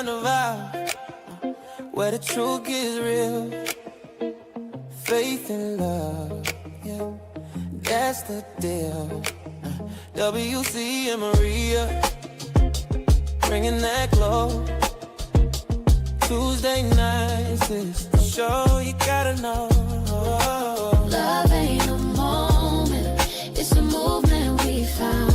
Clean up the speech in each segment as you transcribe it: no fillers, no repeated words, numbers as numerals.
beyond the vows, where the truth gets real. Faith and love, yeah, that's the deal. WC and Maria, bringing that glow. Tuesday nights is the show you gotta know. Love ain't a moment, it's a movement we found.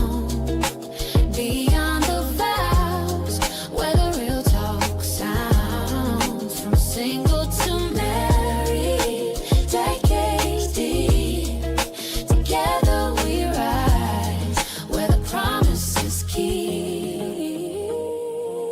Beyond the vows, where the real talk sounds. From single to married, decades deep. Together we rise, where the promise is key.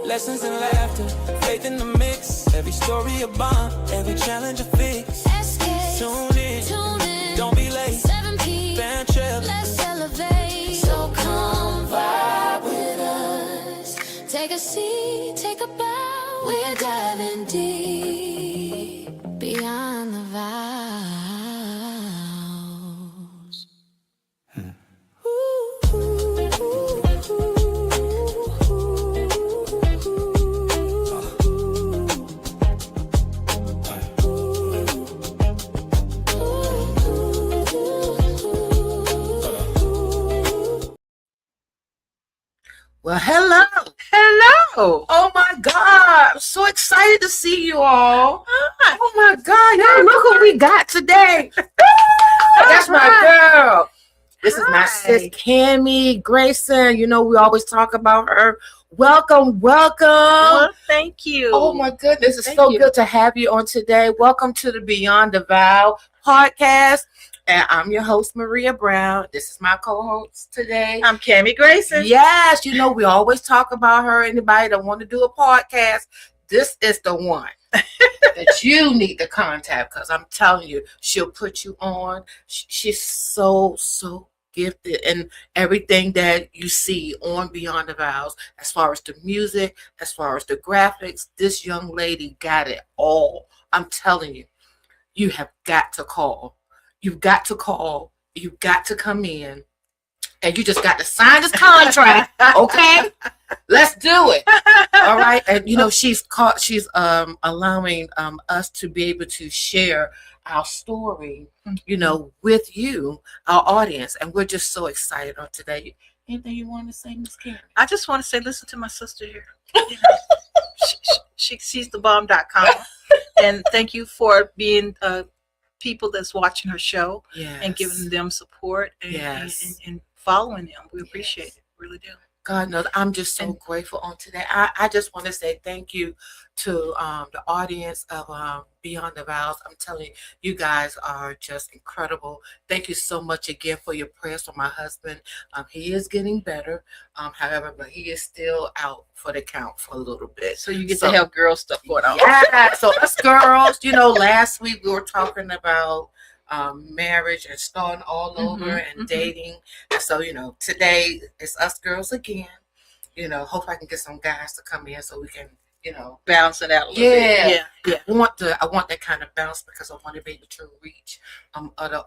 Lessons in laughter, faith in the mix. Every story a bond, every challenge a fix. SKST, Tune in, don't be late. 7 p.m. Fan trail, Let's elevate. So come vibe with us. Take a seat, take a bow. We're diving deep beyond the vows. Well, hello. Oh my God. I'm so excited to see you all. Oh my God. Y'all look who we got today. That's my girl. This is my sis, Kami Grayson. You know, we always talk about her. Welcome. Well, thank you. Oh my goodness. It's so good to have you on today. Welcome to the Beyond the Vows podcast. And I'm your host, Maria Brown. This is my co-host today. I'm Kami Grayson. Yes, you know, we always talk about her. Anybody that want to do a podcast, this is the one that you need to contact, because I'm telling you, she'll put you on. She's so gifted in everything that you see on Beyond the Vows, as far as the music, as far as the graphics. This young lady got it all. I'm telling you, you have got to call. You've got to call. You've got to come in. And you just got to sign this contract. Okay? Let's do it. All right. And you know, she's allowing us to be able to share our story, you know, with you, our audience. And we're just so excited on today. Anything you want to say, Miss Karen? I just want to say, listen to my sister here. You know, she's the bomb.com. And thank you for being people that's watching her show and giving them support and following them. We appreciate it. Really do. God knows, I'm just so grateful on today. I just want to say thank you to the audience of Beyond the Vows. I'm telling you, you guys are just incredible. Thank you so much again for your prayers for my husband. He is getting better, however, but he is still out for the count for a little bit. So you get to have girl stuff going on. Yeah, so us girls, you know, last week we were talking about marriage and starting all over and dating. And so, you know, today it's us girls again. You know, hope I can get some guys to come in so we can, you know, balance it out a little bit. Yeah. I want that kind of balance, because I want to be able to reach other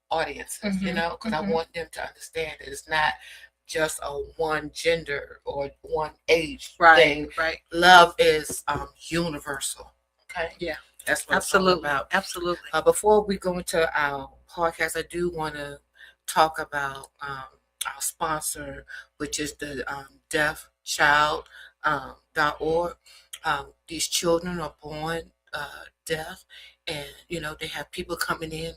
audiences, you know, because I want them to understand that it's not just a one gender or one age thing. Right. Love is universal. Okay. Yeah. That's what it's all about. Absolutely. Before we go into our podcast, I do want to talk about our sponsor, which is the deafchild.org. These children are born deaf, and you know, they have people coming in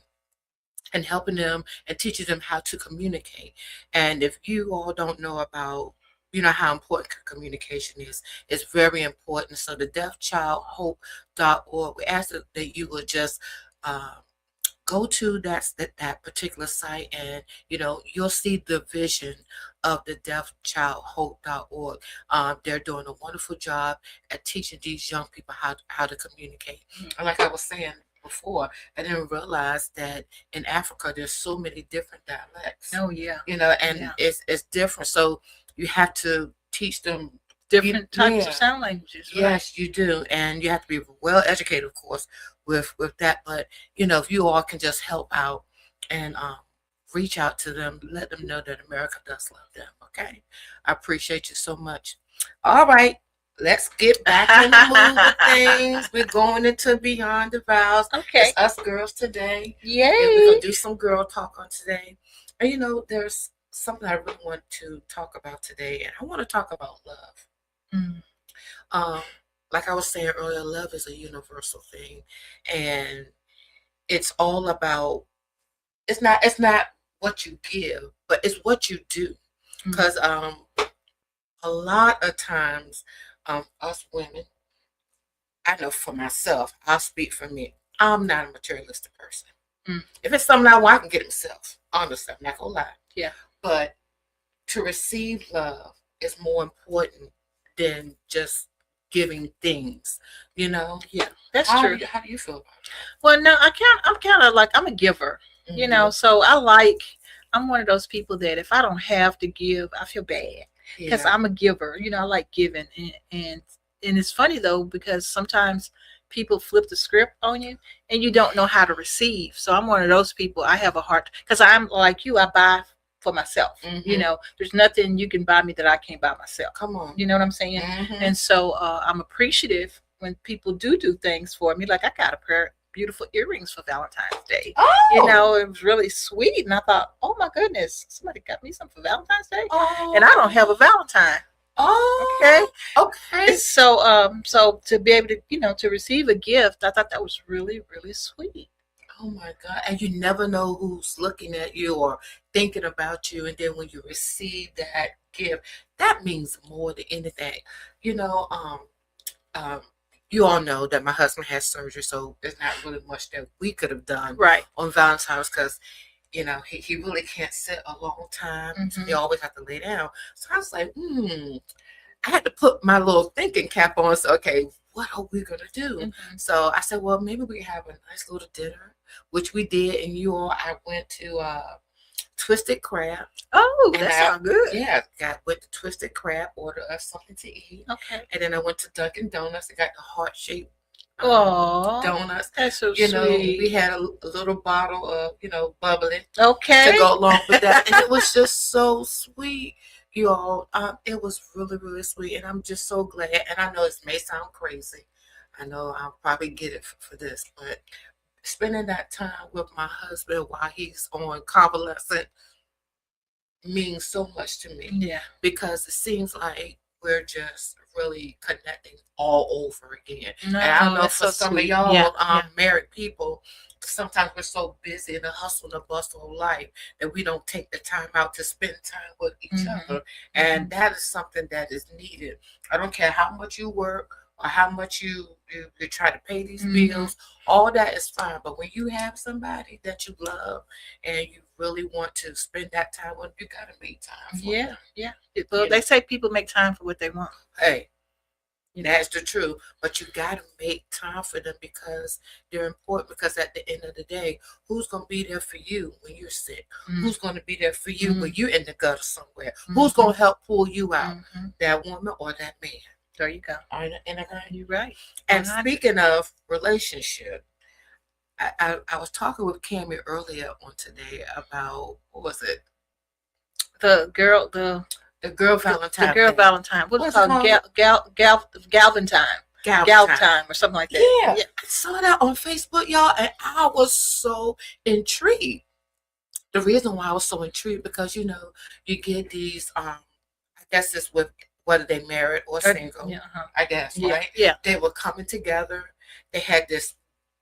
and helping them and teaching them how to communicate. And if you all don't know about, you know, how important communication is, it's very important. So the deafchildhope.org, we ask that you would just go to that particular site, and you know, you'll see the vision of the deafchildhope.org. They're doing a wonderful job at teaching these young people how to communicate. And like I was saying before, I didn't realize that in Africa there's so many different dialects. Oh yeah. You know, and it's different. So you have to teach them different types of sound languages. Right? Yes, you do. And you have to be well educated, of course, with that. But, you know, if you all can just help out and reach out to them, let them know that America does love them. Okay. I appreciate you so much. All right. let's get back in the mood of things. We're going into Beyond the Vows. Okay. It's us girls today. Yay. And we're going to do some girl talk on today. And you know, there's something I really want to talk about today. And I want to talk about love. Like I was saying earlier, love is a universal thing. And it's all about, it's not what you give, but it's what you do. Because a lot of times, us women, I know for myself, I'll speak for me, I'm not a materialistic person. If it's something I want, I can get it myself. Honestly, I'm not gonna lie. Yeah. But to receive love is more important than just giving things, you know? Yeah, that's true. true. How do you feel about it? Well, no, I'm kind of like, I'm a giver, you know, so I'm one of those people that if I don't have to give, I feel bad because I'm a giver, you know, I like giving. And it's funny though, because sometimes people flip the script on you and you don't know how to receive. So I'm one of those people. I have a heart because I'm like you, I buy for myself. You know, there's nothing you can buy me that I can't buy myself. Come on. You know what I'm saying? And so I'm appreciative when people do things for me. Like I got a pair of beautiful earrings for Valentine's Day. Oh. You know, it was really sweet. And I thought, oh my goodness, somebody got me something for Valentine's Day. Oh. And I don't have a Valentine. Oh. Okay. So to be able to, you know, to receive a gift, I thought that was really, really sweet. Oh my God. And you never know who's looking at you or thinking about you. And then when you receive that gift, that means more than anything. You know, you all know that my husband had surgery, so there's not really much that we could have done on Valentine's because, you know, he really can't sit a long time. So he always have to lay down. So I was like, I had to put my little thinking cap on. So, okay, what are we going to do? So I said, well, maybe we have a nice little dinner, which we did. And I went to Twisted Crab. Oh, that sounds good. Yeah, went to Twisted Crab, ordered us something to eat. Okay. And then I went to Dunkin' Donuts and got the heart-shaped donuts. That's so you sweet. know, we had a little bottle of, you know, bubbly to go along with that. And it was just so sweet, you all. It was really, really sweet. And I'm just so glad. And I know it may sound crazy. I know I'll probably get it for this, but spending that time with my husband while he's on convalescent means so much to me. Yeah. Because it seems like we're just really connecting all over again. No, and I don't know that's for so some sweet. of y'all Yeah. married people, sometimes we're so busy in the hustle and the bustle of life that we don't take the time out to spend time with each other. And that is something that is needed. I don't care how much you work or how much you try to pay these bills, all that is fine. But when you have somebody that you love and you really want to spend that time with, you got to make time for them. Yeah. Well, they say people make time for what they want. Hey, that's the truth. But you got to make time for them because they're important. Because at the end of the day, who's going to be there for you when you're sick? Who's going to be there for you when you're in the gutter somewhere? Who's going to help pull you out? That woman or that man? There you go. You're right. And speaking of relationship, I was talking with Kami earlier on today about, what was it? The girl Valentine. The girl Valentine. What's it called? Galvantine. Galvantine or something like that. Yeah. I saw that on Facebook, y'all, and I was so intrigued. The reason why I was so intrigued because, you know, you get these, I guess it's with whether they married or single, I guess, right? Yeah. They were coming together. They had this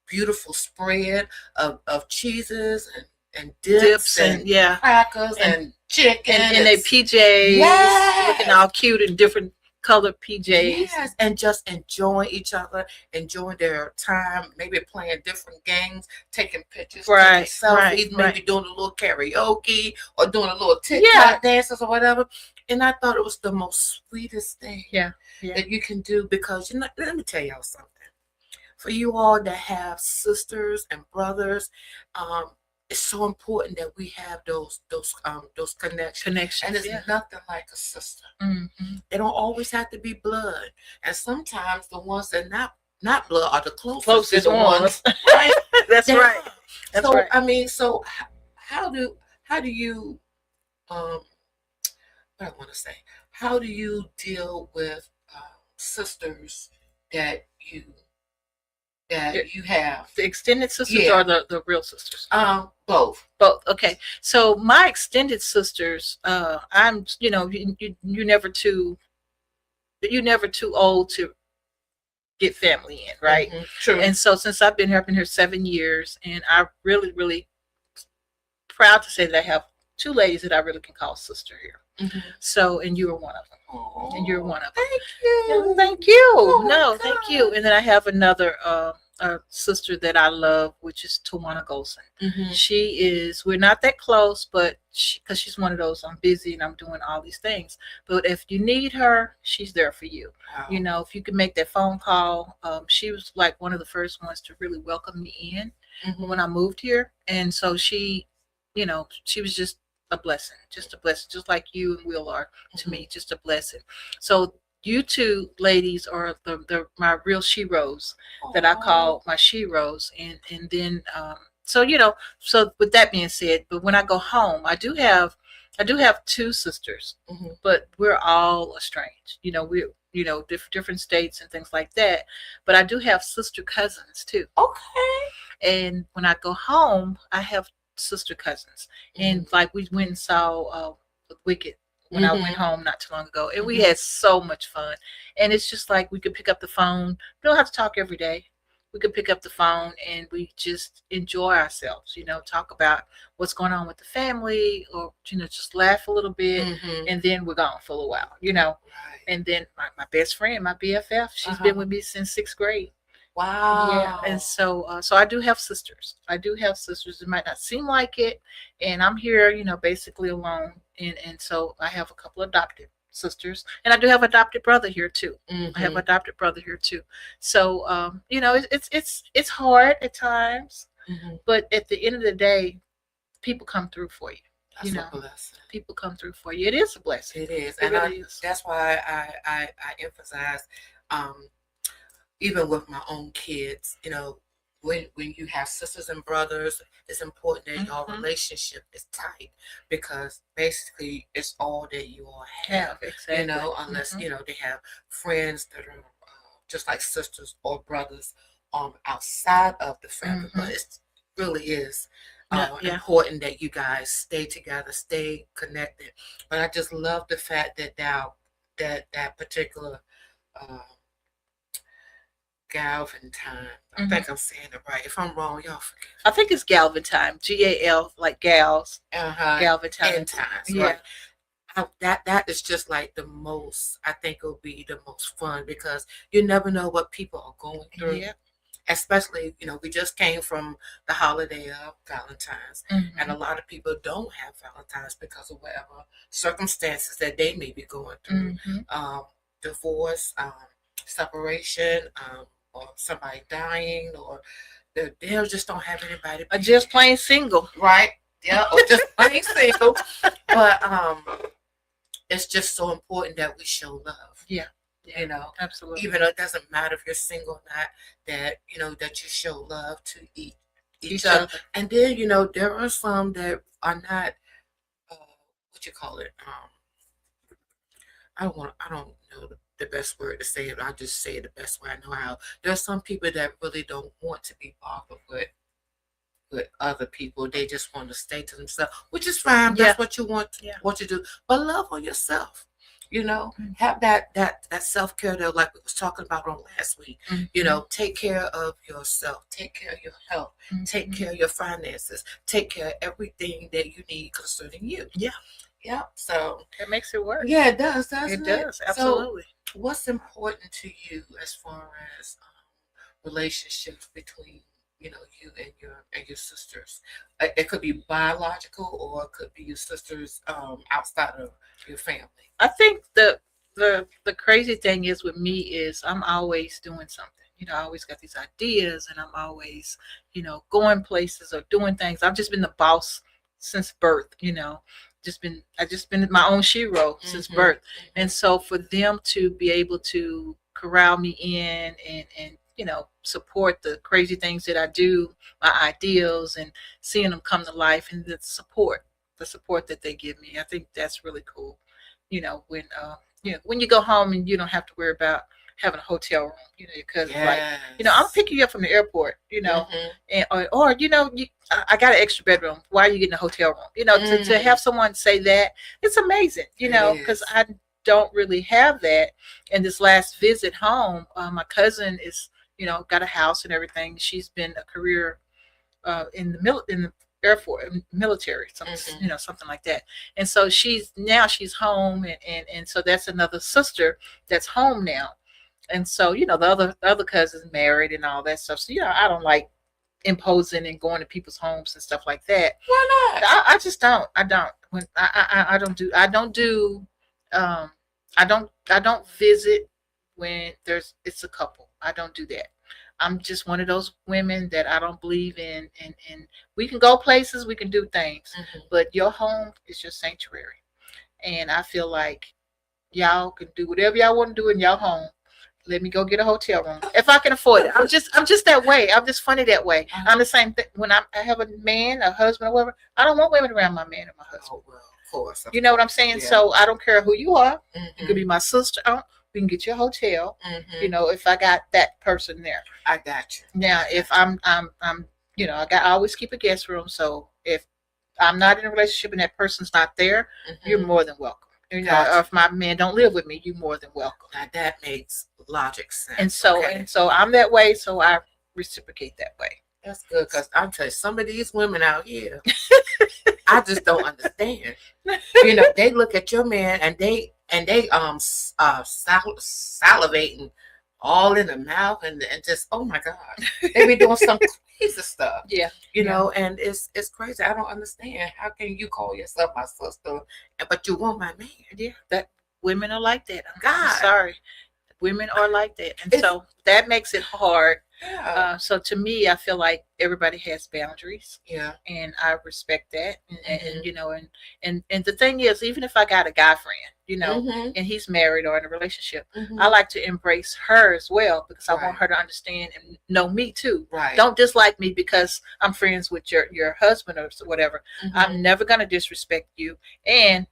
beautiful spread of cheeses and dips and crackers and chicken. And their PJs, looking all cute in different colored PJs. Yes, and just enjoying each other, enjoying their time, maybe playing different games, taking pictures, taking selfies, maybe doing a little karaoke or doing a little TikTok dances or whatever. And I thought it was the most sweetest thing that you can do because, you know, let me tell y'all something. For you all that have sisters and brothers, it's so important that we have those connections. And it's nothing like a sister. They don't always have to be blood. And sometimes the ones that not blood are the closest ones. Right? That's right. That's so, right. I mean, so how do you what I want to say? How do you deal with sisters that you have? The extended sisters Yeah. or the real sisters? Both. Both. Okay. So my extended sisters, I'm, you're never too old to get family in, right? Mm-hmm. True. And so since I've been here 7 years, and I really, really proud to say that I have 2 ladies that I really can call sister here. Mm-hmm. So, and you are one of them. Oh, And you're one of them. Thank you. Yeah, thank you. Oh, No, God. thank you. And then I have another sister that I love, which is Tawana Golson. Mm-hmm. We're not that close, but because she's one of those, I'm busy and I'm doing all these things. But if you need her, she's there for you. Wow. If you can make that phone call, she was like one of the first ones to really welcome me in Mm-hmm. when I moved here. And so she was just a blessing, just like you and Will are to Mm-hmm. me, just a blessing. So you 2 ladies are my real sheroes that I call my sheroes. And then so with that being said, but when I go home, I do have 2 sisters, Mm-hmm. but we're all estranged. We're different states and things like that. But I do have sister cousins too. Okay. And when I go home, I have sister cousins. And like we went and saw Wicked when I went home not too long ago, and we had so much fun. And it's just like we could pick up the phone. We don't have to talk every day. We could pick up the phone and we just enjoy ourselves, talk about what's going on with the family, or just laugh a little bit, Mm-hmm. and then we're gone for a while, Right. And then my best friend, my BFF, she's been with me since 6th grade. Wow. Yeah, and so I do have sisters. It might not seem like it, and I'm here, basically alone. And so I have a couple adopted sisters, and I do have adopted brother here too. Mm-hmm. I have adopted brother here too. So it's hard at times, Mm-hmm. but at the end of the day, people come through for you. That's a blessing. People come through for you. It is a blessing. It is, It and really is. that's why I emphasize, even with my own kids, when you have sisters and brothers, it's important that your relationship is tight, because basically it's all that you all have. Exactly. Unless they have friends that are just like sisters or brothers outside of the family, but it really is important that you guys stay together, stay connected. But I just love the fact that that particular Galvin time. I think I'm saying it right. If I'm wrong, y'all forgive. I think it's Galvin time. GAL, like gals. Galvin time. End times. Yeah. Right. That is just like the most. I think it'll be the most fun, because you never know what people are going through. Yeah. Especially, we just came from the holiday of Valentine's, and a lot of people don't have Valentine's because of whatever circumstances that they may be going through. Divorce, separation, or somebody dying, or they just don't have anybody. Or just plain single. Right. Yeah. Or just plain single. But it's just so important that we show love. Yeah. Absolutely. Even though it doesn't matter if you're single or not, that that you show love to each other. And then there are some that are not what you call it. I don't know the best word to say it. I just say it the best way I know how. There are some people that really don't want to be bothered with other people. They just want to stay to themselves, which is fine. That's what you want to do. But love on yourself. Have that self-care that, like we was talking about on last week. Take care of yourself, take care of your health, take care of your finances, take care of everything that you need concerning you. Yeah. So it makes it work. Yeah, it does, doesn't it? It does, absolutely. So what's important to you as far as relationships between you and your sisters? It could be biological, or it could be your sisters outside of your family. I think the crazy thing is with me is I'm always doing something. I always got these ideas, and I'm always going places or doing things. I've just been the boss since birth. I just been my own shero since birth. And so for them to be able to corral me in and support the crazy things that I do, my ideals, and seeing them come to life, and the support that they give me, I think that's really cool. When you go home and you don't have to worry about having a hotel room, because like, I'm picking you up from the airport, and or I got an extra bedroom. Why are you getting a hotel room? To have someone say that, it's amazing, because I don't really have that. And this last visit home, my cousin is, got a house and everything. She's been a career in the Air Force, military, something like that. And so she's home, and so that's another sister that's home now. And so, the other cousin's married and all that stuff. So, I don't like imposing and going to people's homes and stuff like that. Why not? I just don't. I don't. When I don't visit when it's a couple. I don't do that. I'm just one of those women that I don't believe in. And we can go places, we can do things, but your home is your sanctuary. And I feel like y'all can do whatever y'all want to do in your home. Let me go get a hotel room if I can afford it. I'm just that way. I'm just funny that way. I'm the same thing. When I have a man, a husband, or whatever, I don't want women around my man and my husband. Oh, well, of course. You know what I'm saying? Yeah. So I don't care who you are. You could be my sister. We can get you a hotel. If I got that person there, I got you. Now, if I'm, I always keep a guest room. So if I'm not in a relationship and that person's not there, you're more than welcome. Or if my man don't live with me, you're more than welcome. Now that makes logic sense. And so I'm that way. So I reciprocate that way. That's good, because I'll tell you, some of these women out here, I just don't understand. They look at your man and they salivating all in the mouth and just, oh my God, they be doing some crazy stuff. And it's crazy. I don't understand. How can you call yourself my sister, but you want my man? Yeah, that women are like that. I'm sorry, women are like that, and so that makes it hard. Yeah. So to me, I feel like everybody has boundaries. Yeah. And I respect that. And the thing is, even if I got a guy friend, and he's married or in a relationship, I like to embrace her as well, because I want her to understand and know me too. Right. Don't dislike me because I'm friends with your husband or whatever. I'm never going to disrespect you. And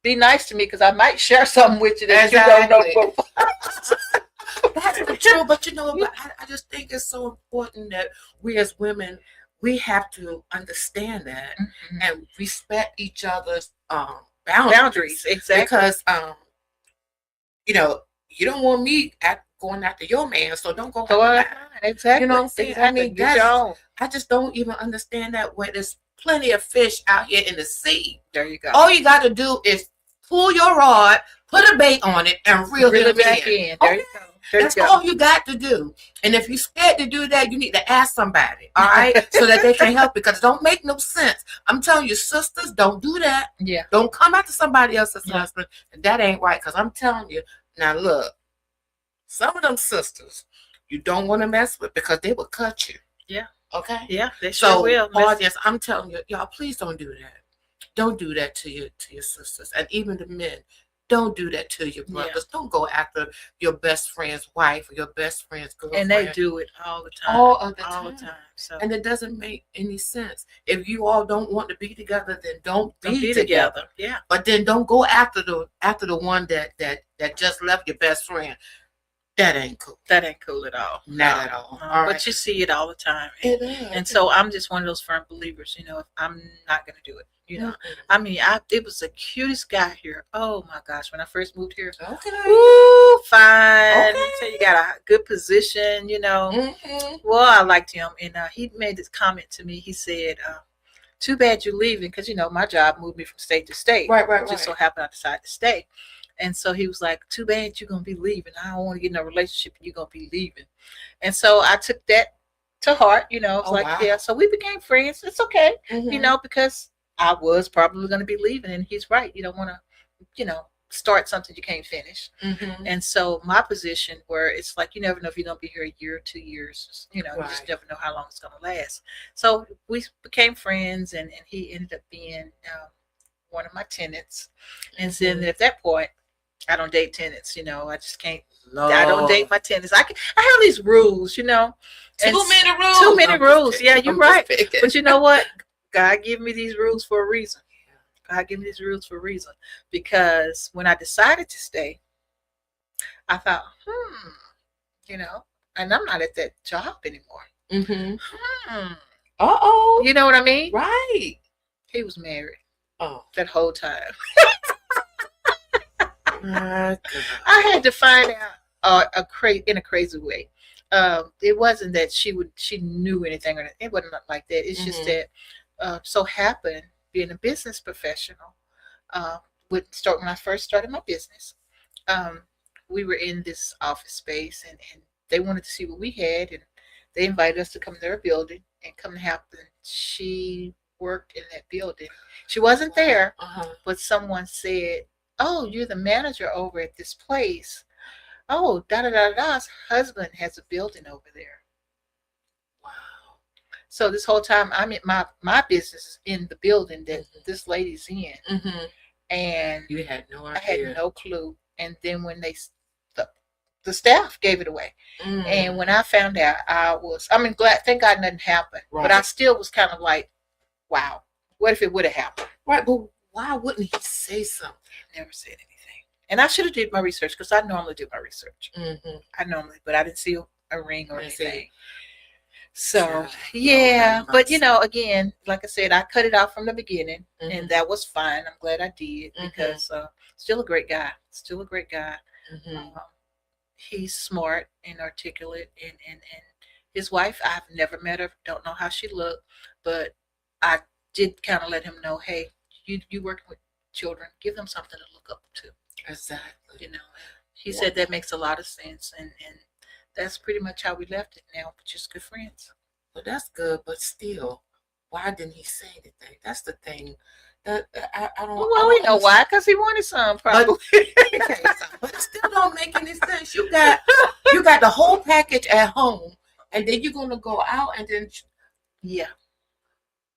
be nice to me, because I might share something with you that you don't know. That's true, but I just think it's so important that we as women, we have to understand that and respect each other's boundaries. Exactly. Because you don't want me going after your man, so don't go after mine. Exactly. You know what I'm saying? Exactly. I mean, I just don't even understand that when there's plenty of fish out here in the sea. There you go. All you got to do is pull your rod, put a bait on it, and reel it back in. There you go. That's all you got to do. And if you're scared to do that, you need to ask somebody, all right, so that they can help you, because it don't make no sense. I'm telling you, sisters, don't do that. Yeah. Don't come after somebody else's husband. That ain't right, because I'm telling you. Now, look, some of them sisters you don't want to mess with, because they will cut you. Yeah. Okay? Yeah, they sure will. Audience, I'm telling you, y'all, please don't do that. Don't do that to your sisters. And even the men. Don't do that to your brothers. Yeah. Don't go after your best friend's wife or your best friend's girlfriend. And they do it all the time. All the time. So. And it doesn't make any sense. If you all don't want to be together, then don't be together. Yeah. But then don't go after the one that just left your best friend. That ain't cool. That ain't cool at all. Not at all. All but right. You see it all the time. It is. And so I'm just one of those firm believers, if I'm not going to do it. I mean, it was the cutest guy here. Oh my gosh, when I first moved here. Okay. Ooh, fine. Okay. So you got a good position, Well, I liked him, and he made this comment to me. He said, "Too bad you're leaving, because my job moved me from state to state. Right. Just so happened I decided to stay." And so he was like, "Too bad you're gonna be leaving. I don't want to get in a relationship and you're gonna be leaving." And so I took that to heart. Wow. Yeah. So we became friends. It's okay, because I was probably going to be leaving, and he's right. You don't want to, start something you can't finish. And so my position, where it's like, you never know if you're going to be here a year or 2 years, you just never know how long it's going to last. So we became friends, and he ended up being one of my tenants. And then at that point, I don't date tenants, I just can't. No. I don't date my tenants. I have these rules, Too many rules. Too many rules. Yeah, you're right. But you know what? God gave me these rules for a reason. God gave me these rules for a reason. Because when I decided to stay, I thought, you know, and I'm not at that job anymore. Uh-oh. You know what I mean? Right. He was married. Oh. That whole time. My God. I had to find out in a crazy way. It wasn't that she knew anything, or it wasn't like that. It's just that so happened, being a business professional, when I first started my business, we were in this office space, and they wanted to see what we had, and they invited us to come to their building, and come to happen, she worked in that building. She wasn't there, but someone said, "Oh, you're the manager over at this place. Oh, da-da-da-da's husband has a building over there." Wow. So this whole time, I'm at my business is in the building that this lady's in. And you had no idea. I had no clue. And then when the staff gave it away. And when I found out, thank God nothing happened. Right. But I still was kind of like, wow, what if it would have happened? Right, but why wouldn't he say something? Never said anything. And I should have did my research, because I normally do my research. But I didn't see a ring or anything. So, yeah. But, again, like I said, I cut it out from the beginning, and that was fine. I'm glad I did, because still a great guy. He's smart and articulate, and his wife, I've never met her, don't know how she looked, but I did kind of let him know, hey, you working with children, give them something to look up to. Exactly. He said that makes a lot of sense, and that's pretty much how we left it now, just good friends. Well, that's good, but still, why didn't he say anything? That's the thing. That I don't. Well, we know why, because he wanted some, probably. But it still don't make any sense. You got the whole package at home, and then you're gonna go out, and then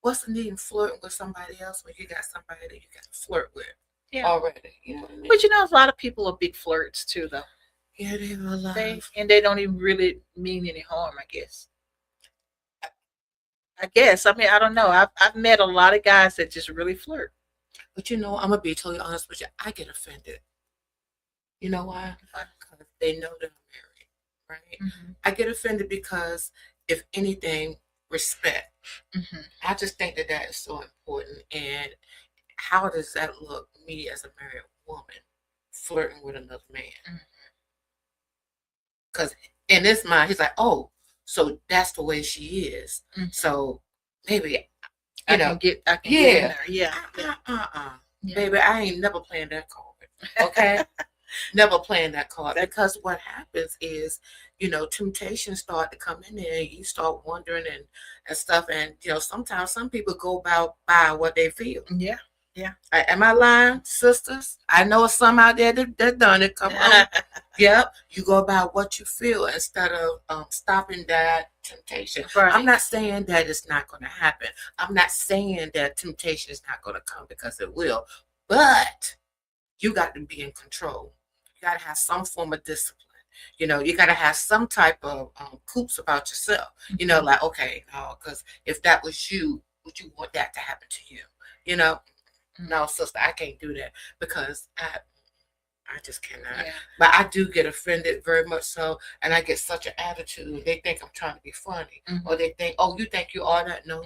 what's the need in flirting with somebody else when you got somebody that you got to flirt with already? You know what I mean? But a lot of people are big flirts too, though. Yeah, they have a lot. They don't even really mean any harm, I guess. I don't know. I've met a lot of guys that just really flirt. But I'm gonna be totally honest with you. I get offended. You know why? Because they know that I'm married, right? I get offended because, if anything, respect. I just think that is so important. And how does that look, me as a married woman flirting with another man? Because in his mind, he's like, oh, so that's the way she is. So maybe I can get in there. Yeah. Baby, I ain't never playing that card. Okay. Never playing that card, because what happens is, temptations start to come in there, and you start wondering and stuff, and sometimes some people go by what they feel. Am I lying, sisters? I know some out there that done it. Come on. Yep. You go about what you feel instead of stopping that temptation. Right. I'm not saying that it's not going to happen. I'm not saying that temptation is not going to come, because it will. But you got to be in control. You got to have some form of discipline. You got to have some type of coops about yourself. Like, okay, no, because if that was you, would you want that to happen to you? No, sister, I can't do that, because I just cannot. But I do get offended, very much so, and I get such an attitude. They think I'm trying to be funny, or they think, oh, you think you are that? No.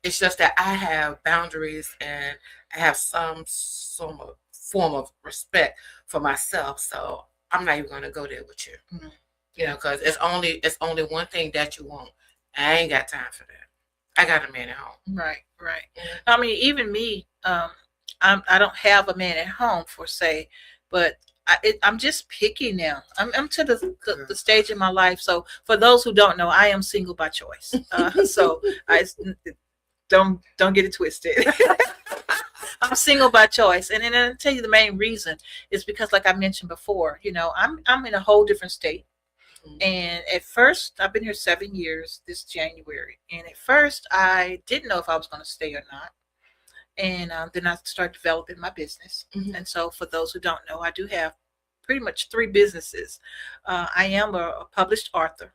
It's just that I have boundaries, and I have some form of respect for myself. So I'm not even going to go there with you. Because it's only one thing that you want. I ain't got time for that. I got a man at home. Right. I mean, even me, I don't have a man at home, for say, but I'm just picky now. I'm to the stage in my life. So for those who don't know, I am single by choice. So I don't get it twisted. I'm single by choice, and then I'll tell you the main reason is because, like I mentioned before, I'm in a whole different state. And at first, I've been here 7 years this January. And at first, I didn't know if I was going to stay or not. And then I started developing my business. And so for those who don't know, I do have pretty much 3 businesses. I am a published author.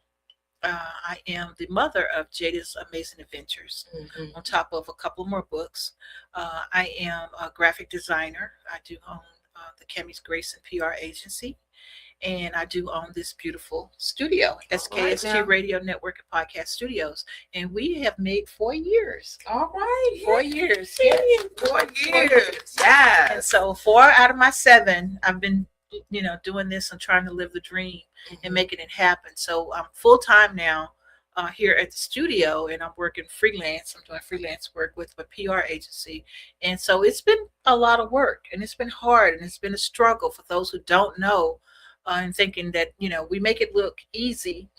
I am the mother of Jada's Amazing Adventures, on top of a couple more books. I am a graphic designer. I do own the Kami Grayson PR agency. and I do own this beautiful studio, SKST Radio Network and Podcast Studios, and we have made 4 years. All right. 4 years. Yeah. 4 years. Yes. And so 4 out of my 7, I've been, doing this and trying to live the dream and making it happen. So I'm full time now here at the studio, and I'm working freelance. I'm doing freelance work with a PR agency. And so it's been a lot of work, and it's been hard, and it's been a struggle for those who don't know, and thinking that, we make it look easy,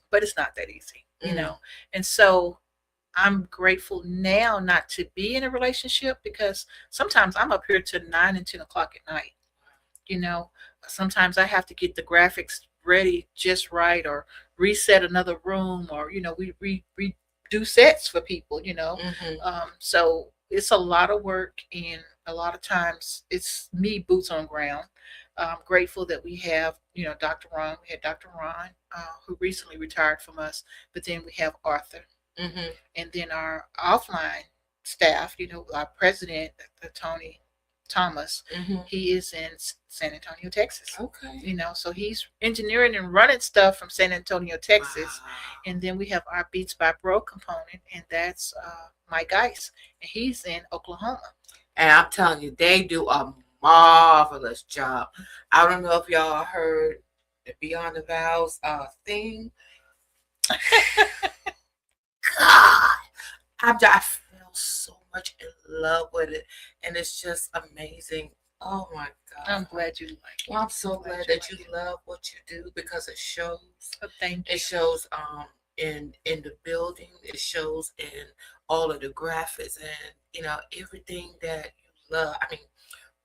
but it's not that easy, And so I'm grateful now not to be in a relationship, because sometimes I'm up here to 9 and 10 o'clock at night. Sometimes I have to get the graphics ready just right, or reset another room, or we do sets for people. So it's a lot of work, and a lot of times it's me boots on ground. I'm grateful that we have Dr. Ron. We had Dr. Ron who recently retired from us, but then we have Arthur, and then our offline staff. Our president, Tony Thomas, he is in San Antonio, Texas. Okay. So he's engineering and running stuff from San Antonio, Texas. Wow. And then we have our Beats by Bro component, and that's Mike Ice, and he's in Oklahoma. And I'm telling you, they do a marvelous job. I don't know if y'all heard the Beyond the Vows thing. God, I feel so much in love with it, and it's just amazing. Oh my God! I'm glad you like it. Well, I'm so glad that you love what you do, because it shows. Oh, thank you. It shows in the building. It shows in all of the graphics, and everything that you love. I mean,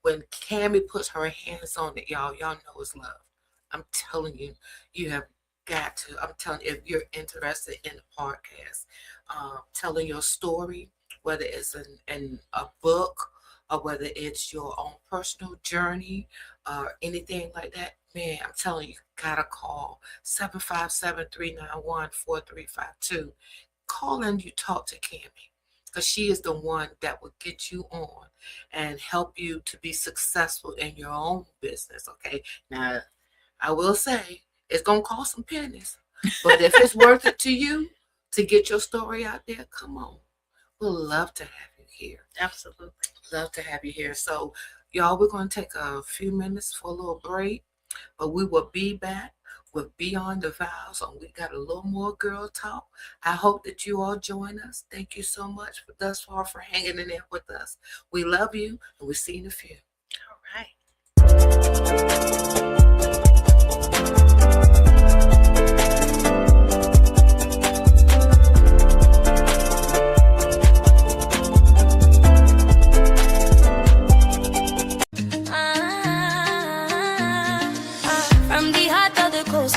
when Kami puts her hands on it, y'all know it's love. I'm telling you, you have got to. I'm telling you, if you're interested in the podcast, telling your story, whether it's in a book, or whether it's your own personal journey, or anything like that, man, I'm telling you, gotta call 757-391-4352. Call and you talk to Kami, because she is the one that will get you on and help you to be successful in your own business. Okay, now I will say it's gonna cost some pennies, but if it's worth it to you to get your story out there, come on. We'd love to have you here. Absolutely. Love to have you here. So, y'all, we're going to take a few minutes for a little break, but we will be back with Beyond the Vows, and we got a little more girl talk. I hope that you all join us. Thank you so much thus far for hanging in there with us. We love you, and we'll see you in a few. All right.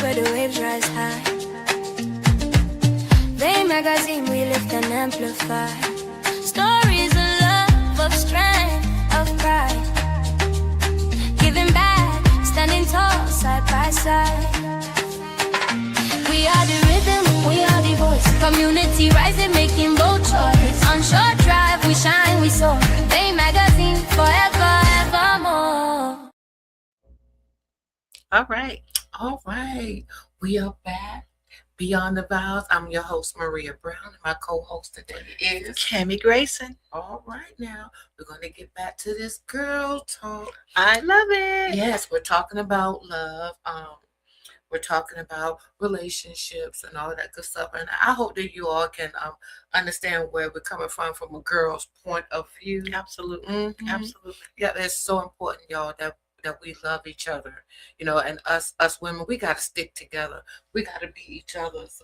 Where the waves rise high, they magazine we lift and amplify. Stories of love, of strength, of pride. Giving back, standing tall, side by side. We are the rhythm, we are the voice. Community rising, making bold choice. On short drive, we shine, we soar. They magazine, forever, evermore. All right. All right, we are back. Beyond the Vows. I'm your host, Maria Brown, and my co-host today is Kami Grayson. All right, now we're going to get back to this girl talk. I love it. Yes, we're talking about love. We're talking about relationships and all that good stuff. And I hope that you all can understand where we're coming from a girl's point of view. Absolutely. Absolutely. Yeah, it's so important, y'all, that we love each other, and us women, we got to stick together. We got to be each other's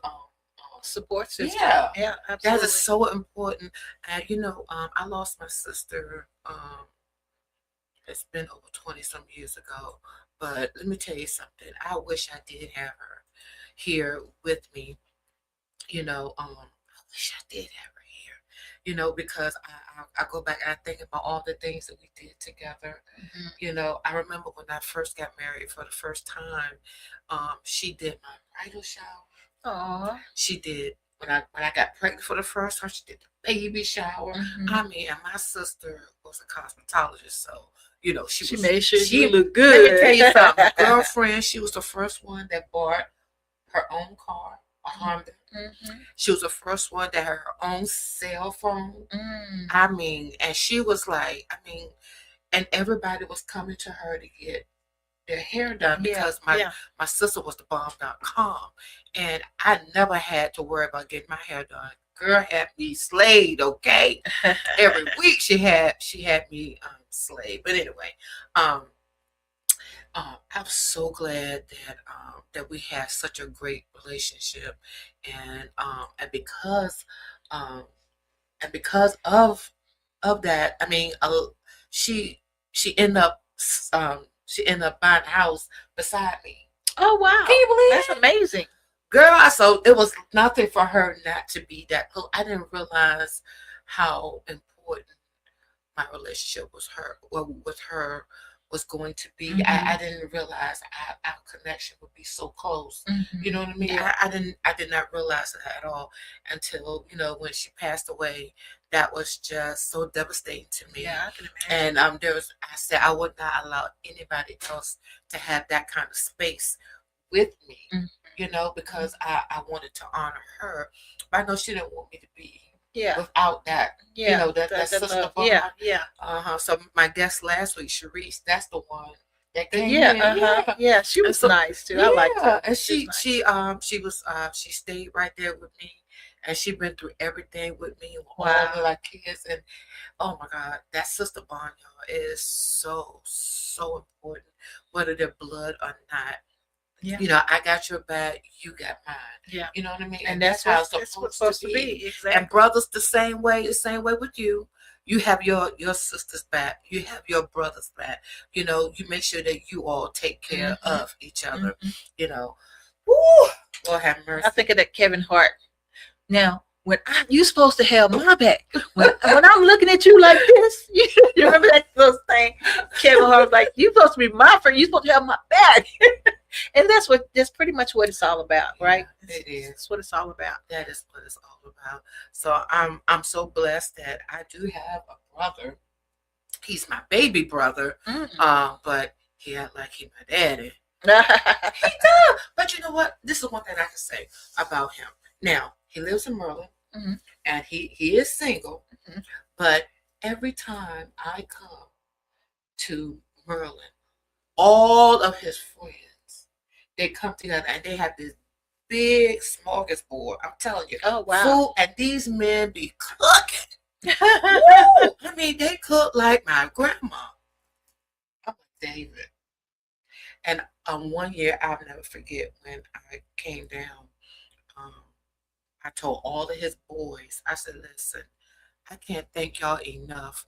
support system. Yeah, absolutely. That is so important. And I lost my sister. It's been over 20 some years ago. But let me tell you something. I wish I did have her here with me. I wish I did have her here. Because I go back and I think about all the things that we did together. I remember when I first got married for the first time, she did my bridal shower. Aww. She did when I got pregnant for the first time. She did the baby shower. I mean, and my sister was a cosmetologist, so She made sure she you look good. Let me tell you something. Girlfriend, she was the first one that bought her own car, a Honda. Mm-hmm. She was the first one that had her own cell phone. Mm. I mean, and she was like, and everybody was coming to her to get their hair done because my sister was the bomb.com, and I never had to worry about getting my hair done. Girl had me slayed, okay? Every week she had me slayed. But anyway, I'm so glad that we have such a great relationship, and um, because of that, I mean, she ended up buying a house beside me. Oh wow! Can you believe that's amazing, girl? So it was nothing for her not to be that close. I didn't realize how important my relationship with her was going to be. Mm-hmm. I didn't realize our connection would be so close. Mm-hmm. You know what I mean? Yeah. I did not realize that at all until when she passed away. That was just so devastating to me. Yeah, I can imagine. And I said I would not allow anybody else to have that kind of space with me. Mm-hmm. Because I wanted to honor her, but I know she didn't want me to be without that. Yeah, that sister bond. Yeah. So my guest last week, Sharice, that's the one that came in. Yeah, she was nice too. I liked her. And she stayed right there with me, and she been through everything with me. All of our kids, and oh my God, that sister bond, y'all, is so important, whether they're blood or not. Yeah. I got your back, you got mine. Yeah. You know what I mean? And that's how it's supposed to be. Exactly. And brothers the same way with you. You have your sister's back. You have your brother's back. You make sure that you all take care of each other. Mm-hmm. Woo! Lord have mercy. I think of that Kevin Hart. Now, when you supposed to have my back. When I'm looking at you like this, you remember that little thing? Kevin Hart was like, "You supposed to be my friend. You supposed to have my back." And that's pretty much what it's all about, right? It is. That's what it's all about. That is what it's all about. So I'm so blessed that I do have a brother. He's my baby brother, but he act like he my daddy. He does. But you know what? This is one thing I can say about him. Now, he lives in Maryland, and he is single, but every time I come to Maryland, all of his friends, they come together and they have this big smorgasbord. I'm telling you. Oh, wow. Food, and these men be cooking. I mean, they cook like my grandma. I'm like, David. And one year, I'll never forget when I came down, I told all of his boys, I said, listen, I can't thank y'all enough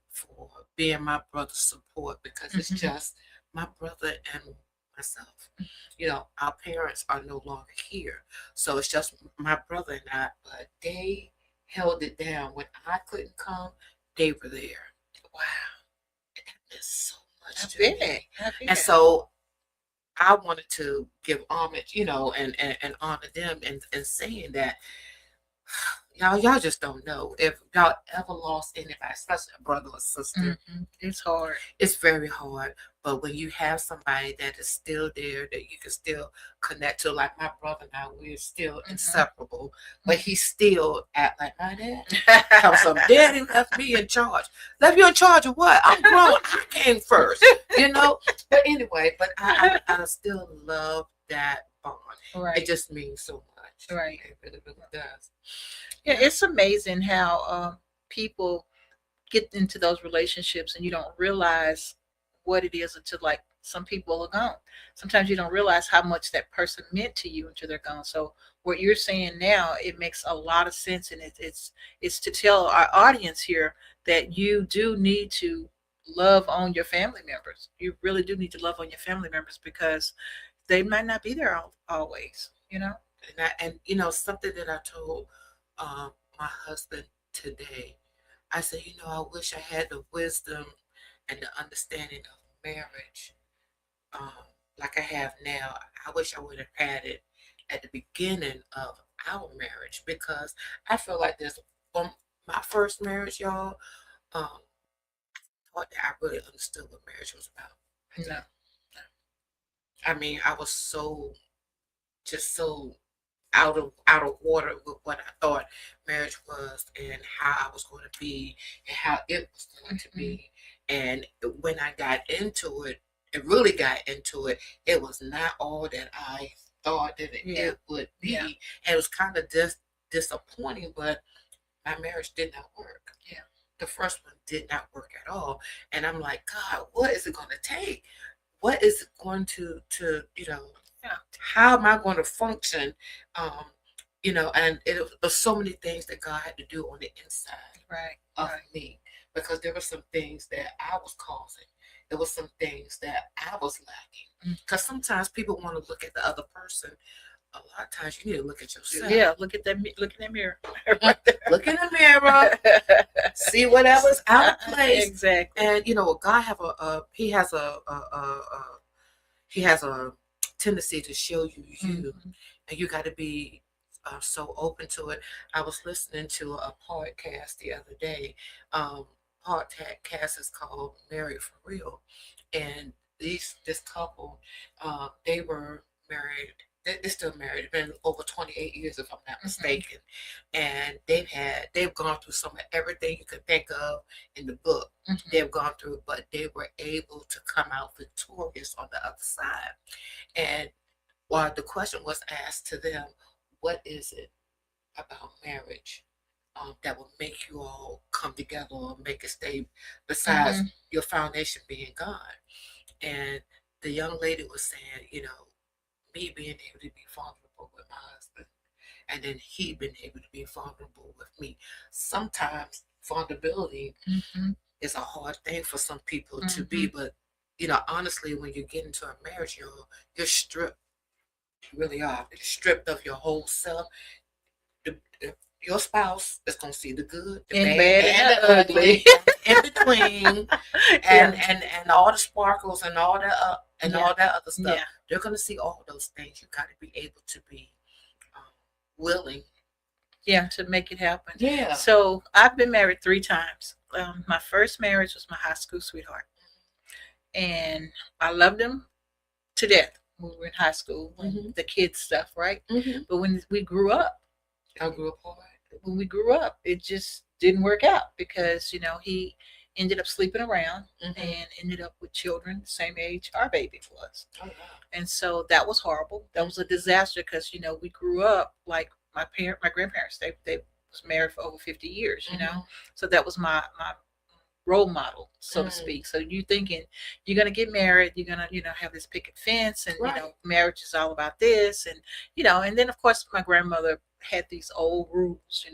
for being my brother's support, because it's just my brother and myself. Our parents are no longer here, so it's just my brother and I, but they held it down. When I couldn't come, they were there. Wow. And that meant so much to me. And so I wanted to give homage, and honor them and saying that y'all just don't know if y'all ever lost anybody, especially a brother or sister. It's hard. It's very hard. But when you have somebody that is still there, that you can still connect to, like my brother and I, we're still inseparable. But he still act like my dad. So daddy left me in charge. Left you in charge of what? I'm grown. I came first. But anyway, I still love that bond. Right. It just means so much. Right. It really, really does. Yeah, it's amazing how people get into those relationships and you don't realize what it is until, like, some people are gone. Sometimes you don't realize how much that person meant to you until they're gone. So what you're saying now, it makes a lot of sense, and it's to tell our audience here that you do need to love on your family members. You really do need to love on your family members, because they might not be there always. And something that I told my husband today, I said, I wish I had the wisdom and the understanding of marriage like I have now. I wish I would have had it at the beginning of our marriage, because I feel like this, my first marriage, y'all, thought that I really understood what marriage was about. No. I mean, I was just so out of water with what I thought marriage was and how I was going to be and how it was going to be. And when I got into it, really got into it, it was not all that I thought that it would be. Yeah. And it was kind of disappointing, but my marriage did not work. Yeah. The first one did not work at all. And I'm like, God, what is it going to take? What is it going to how am I going to function? And it was so many things that God had to do on the inside of me, because there were some things that I was causing. There were some things that I was lacking. Because sometimes people want to look at the other person. A lot of times you need to look at yourself. Yeah, look in that mirror. Look in the mirror. See whatever's out of place. Exactly. And God he has a tendency to show you, and you got to be so open to it. I was listening to a podcast the other day. Podcast is called Married for Real, and this couple, they were married. They're still married. It's been over 28 years, if I'm not mistaken. And they've gone through some of everything you could think of in the book. They've gone through, but they were able to come out victorious on the other side. And while the question was asked to them, what is it about marriage that will make you all come together or make it stay, besides your foundation being God? And the young lady was saying, me being able to be vulnerable with my husband, and then he being able to be vulnerable with me. Sometimes vulnerability is a hard thing for some people to be, but honestly, when you get into a marriage, you're stripped. You really are. You're stripped of your whole self. Your spouse is going to see the good, the bad, and the ugly, in between, and all the sparkles and all that all that other stuff. Yeah. They're going to see all those things. You got to be able to be willing. Yeah, to make it happen. Yeah. So I've been married 3 times. My first marriage was my high school sweetheart, and I loved him to death when we were in high school, the kids stuff, right? But when we grew up, when we grew up, it just didn't work out because he ended up sleeping around and ended up with children the same age our baby was. Oh, wow. And so that was horrible. That was a disaster because we grew up like my grandparents. They was married for over 50 years. So that was my role model, so to speak. So you thinking you're gonna get married, you're gonna have this picket fence, and marriage is all about this, and and then of course my grandmother had these old rules,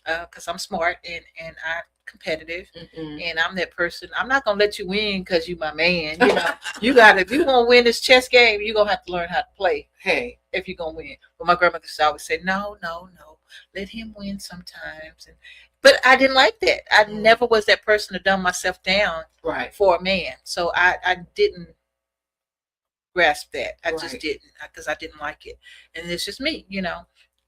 because I'm smart and I'm competitive, and I'm that person. I'm not gonna let you win because you my man. You got, if you want to win this chess game, you're gonna have to learn how to play. Hey, if you're gonna win. But my grandmother used to always say, no, let him win sometimes. But I didn't like that. I never was that person to dumb myself down for a man. So I didn't grasp that. I just didn't, because I didn't like it. And it's just me,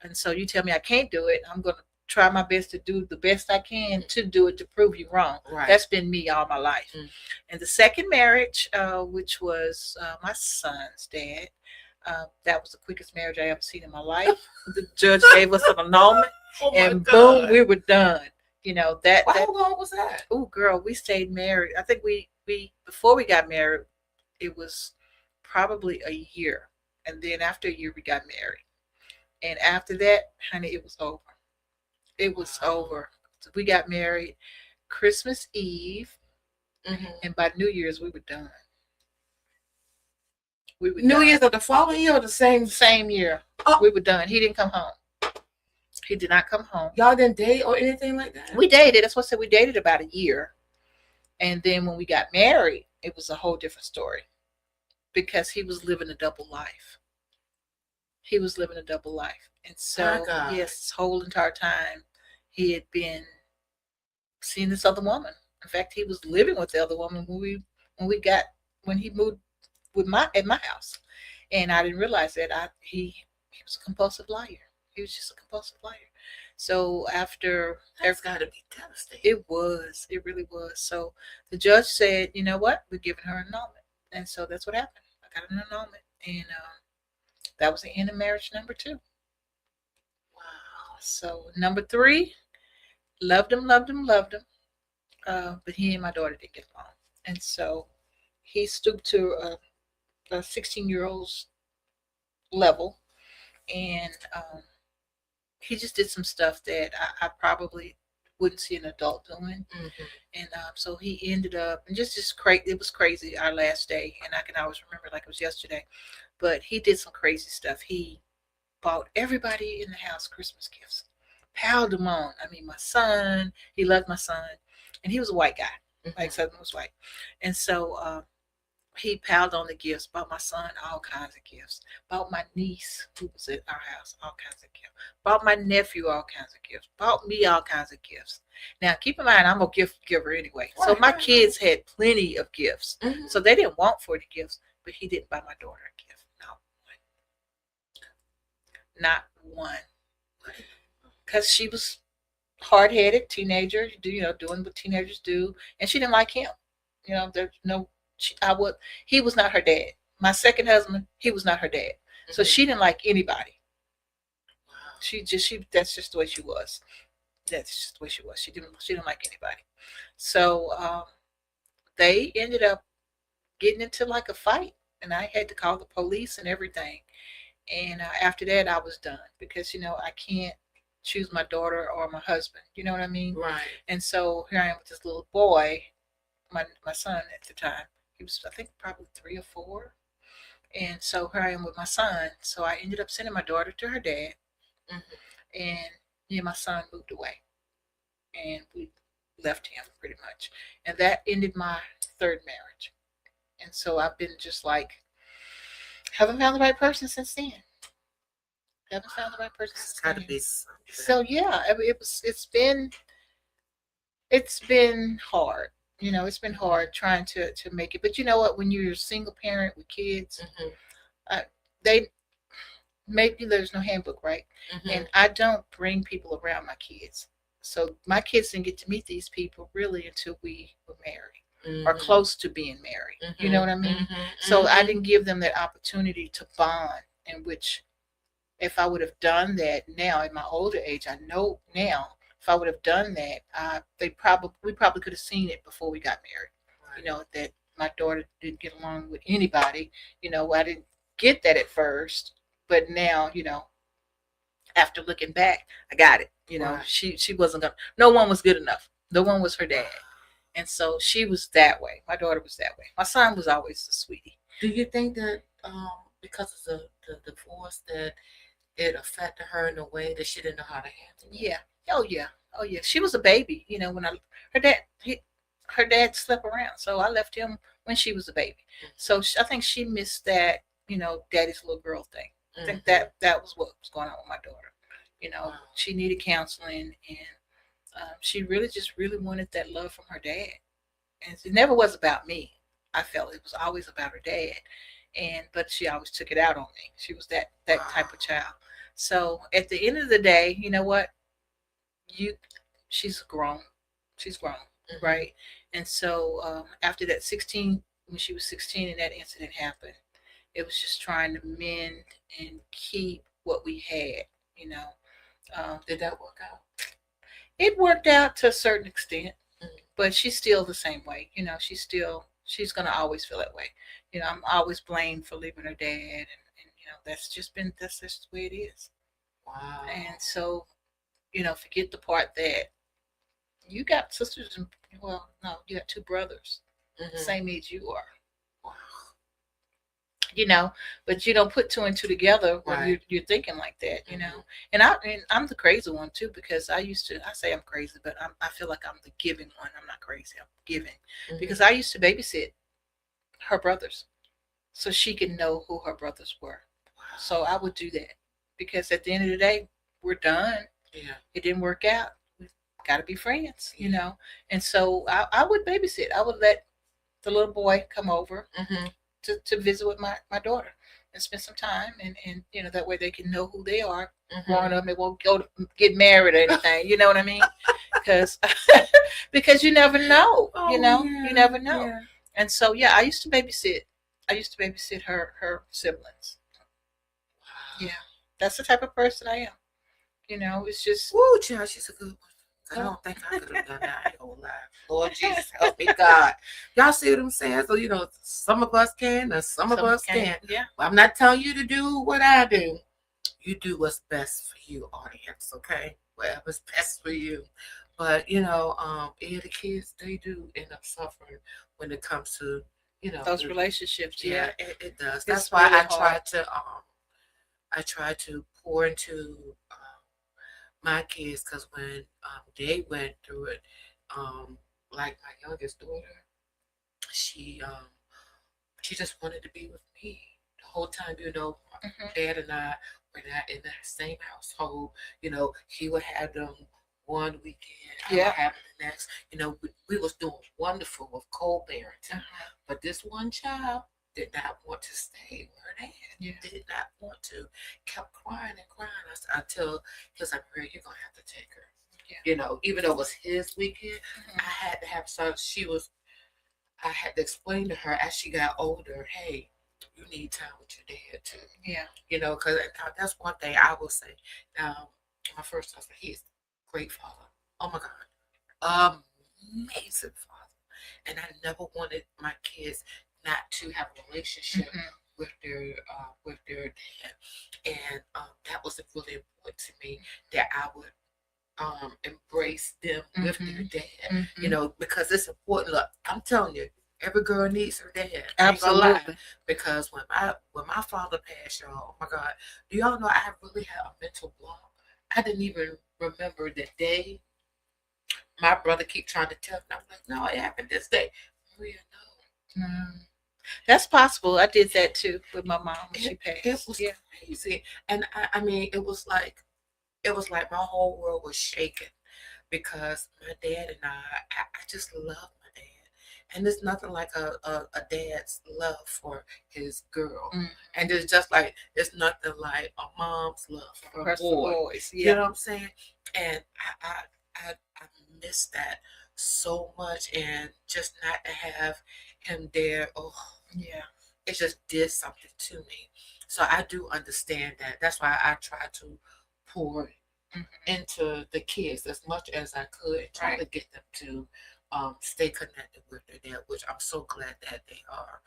And so you tell me I can't do it, I'm going to try my best to do the best I can to do it, to prove you wrong. That's been me all my life. And the second marriage, which was my son's dad, that was the quickest marriage I ever seen in my life. The judge gave us an annulment. And boom, we were done. How long was that? Oh, girl, we stayed married. I think we before we got married, it was probably a year, and then after a year, we got married. And after that, honey, it was over. It was over. So we got married Christmas Eve, and by New Year's, we were done. New Year's of the following year or the same year? Oh. We were done. He didn't come home. He did not come home. Y'all didn't date or anything like that? We dated. That's what I said. We dated about a year. And then when we got married, it was a whole different story. Because he was living a double life. And so, yes, this whole entire time, he had been seeing this other woman. In fact, he was living with the other woman when he moved at my house. And I didn't realize that he was a compulsive liar. He was just a compulsive liar. So after That's got to be devastating. it really was. So the judge said, you know what, we're giving her an annulment, and so that's what happened. I got an annulment, and that was the end of marriage number 2. Wow. So number 3, loved him, but he and my daughter didn't get along, and so he stooped to a 16-year-old's level, and he just did some stuff that I probably wouldn't see an adult doing. And so he ended up, and just crazy. It was crazy our last day, and I can always remember like it was yesterday. But he did some crazy stuff. He bought everybody in the house Christmas gifts, piled them on. I mean, my son, he loved my son, and he was a white guy, like Southern was white, and so he piled on the gifts, bought my son all kinds of gifts, bought my niece who was at our house all kinds of gifts, bought my nephew all kinds of gifts, bought me all kinds of gifts. Now keep in mind, I'm a gift giver anyway, so my kids had plenty of gifts, so they didn't want for the gifts, but he didn't buy my daughter a gift, not one, because she was hard-headed teenager, doing what teenagers do, and she didn't like him. There's no. He was not her dad. My second husband, he was not her dad. So she didn't like anybody. Wow. That's just the way she was. That's just the way she was. She didn't like anybody. So they ended up getting into like a fight, and I had to call the police and everything. And after that, I was done because I can't choose my daughter or my husband. You know what I mean? Right. And so here I am with this little boy, my son at the time. He was, I think, probably 3 or 4. And so here I am with my son. So I ended up sending my daughter to her dad. And me and my son moved away. And we left him pretty much. And that ended my 3rd marriage. And so I've been just like, haven't found the right person since then. Haven't found the right person since then. Gotta be something. So yeah, it's been hard. It's been hard trying to make it. But you know what? When you're a single parent with kids, maybe there's no handbook, right? And I don't bring people around my kids. So my kids didn't get to meet these people really until we were married or close to being married. You know what I mean? So I didn't give them that opportunity to bond, in which if I would have done that now at my older age, I know now, if I would have done that, we probably could have seen it before we got married. Right. That my daughter didn't get along with anybody. I didn't get that at first, but now, after looking back, I got it. Right. She wasn't gonna. No one was good enough. No one was her dad, and so she was that way. My daughter was that way. My son was always a sweetie. Do you think that because of the divorce that it affected her in a way that she didn't know how to handle it? Yeah. Oh yeah. She was a baby, when her dad slept around, so I left him when she was a baby. So I think she missed that, daddy's little girl thing. I think that was what was going on with my daughter. She needed counseling, and she really wanted that love from her dad, and it never was about me. I felt it was always about her dad, but she always took it out on me. She was that type of child. So at the end of the day, you know what? She's grown, right? And so after that 16, when she was 16 and that incident happened, it was just trying to mend and keep what we had. Did that work out? It worked out to a certain extent, but she's still the same way. She's gonna always feel that way. I'm always blamed for leaving her dad, and that's just the way it is. Wow. And so forget the part that you got sisters and, you got 2 brothers, same age you are. Wow. But you don't put 2 and 2 together when you're thinking like that, And I'm the crazy one too, because I say I'm crazy, but I feel like I'm the giving one. I'm not crazy. I'm giving because I used to babysit her brothers so she could know who her brothers were. Wow. So I would do that because at the end of the day, we're done. Yeah. It didn't work out. We've got to be friends, And so I would babysit. I would let the little boy come over to visit with my daughter. and spend some time, and that way they can know who they are Mhm. growing up. They won't go to get married or anything. You know what I mean? Because because you never know. Oh, You never know. yeah. And so I used to babysit. I used to babysit her siblings. Yeah, that's the type of person I am. It's just Woo, child, she's a good one. I don't think I could have done that. I ain't gonna lie. Lord Jesus, help me, God. Y'all see what I'm saying? So, some of us can and some of us can't. Yeah. Well, I'm not telling you to do what I do. You do what's best for you, audience, okay? Whatever's best for you. But, the kids, they do end up suffering when it comes to, Those relationships. Yeah, it does. It's That's why really I hard. try to pour into my kids, because when they went through it, like my youngest daughter, she just wanted to be with me the whole time. Dad and I were not in the same household. He would have them one weekend, I would have them the next. We was doing wonderful with co-parenting, but this one child did not want to stay where they had. Did not want to. Kept crying and crying until he was like, "Maria, you're gonna have to take her." Even though it was his weekend, I had to have I had to explain to her as she got older, hey, you need time with your dad too. Yeah. Because that's one thing I will say. My first husband, he is a great father. Oh my God. Amazing father. And I never wanted my kids not to have a relationship with their dad. And that was really important to me, that I would embrace them with their dad. Because it's important. Look, I'm telling you, every girl needs her dad. Absolutely. Because when my father passed, y'all, oh my God, do y'all know I really had a mental block? I didn't even remember the day. My brother keep trying to tell me. I'm like, no, it happened this day. Maria, no. That's possible. I did that too with my mom when she passed. It was crazy. And I mean, it was like my whole world was shaking, because my dad and I just love my dad. And there's nothing like a dad's love for his girl. And it's just like, it's nothing like a mom's love for her boys. You know what I'm saying? And I miss that so much, and just not to have him there, it just did something to me. So I do understand that. That's why I try to pour into the kids as much as I could, and try to get them to stay connected with their dad, which I'm so glad that they are.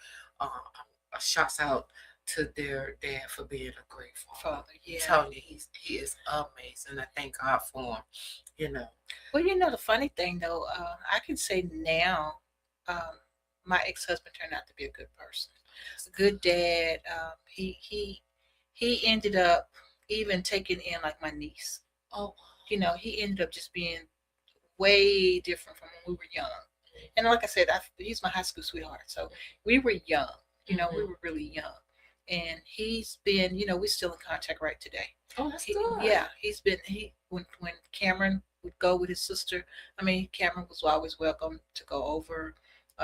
Shouts out to their dad for being a great father. I'm telling you, he is amazing. I thank God for him. Well, the funny thing though, I can say now, my ex-husband turned out to be a good person. A good dad. He ended up even taking in like my niece. Oh, he ended up just being way different from when we were young. And like I said, he's my high school sweetheart. So we were young. We were really young. And he's been, we're still in contact right today. Oh, that's good. Yeah, when Cameron would go with his sister, Cameron was always welcome to go over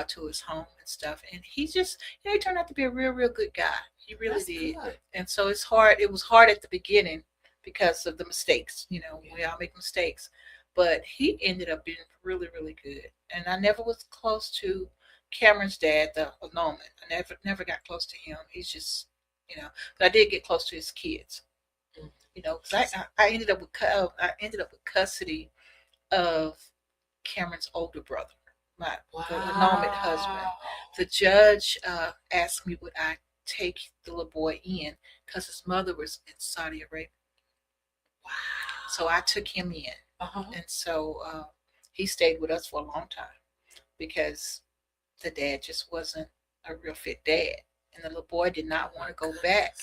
to his home and stuff. And he just, he turned out to be a real, real good guy. He really did. Good. And so it's hard. It was hard at the beginning because of the mistakes. We all make mistakes. But he ended up being really, really good. And I never was close to Cameron's dad, the annulment. I never got close to him. He's just, but I did get close to his kids. Because I ended up with custody of Cameron's older brother, the annulment husband. The judge asked me would I take the little boy in because his mother was in Saudi Arabia. Wow! So I took him in, and so he stayed with us for a long time because the dad just wasn't a real fit dad, and the little boy did not want to go back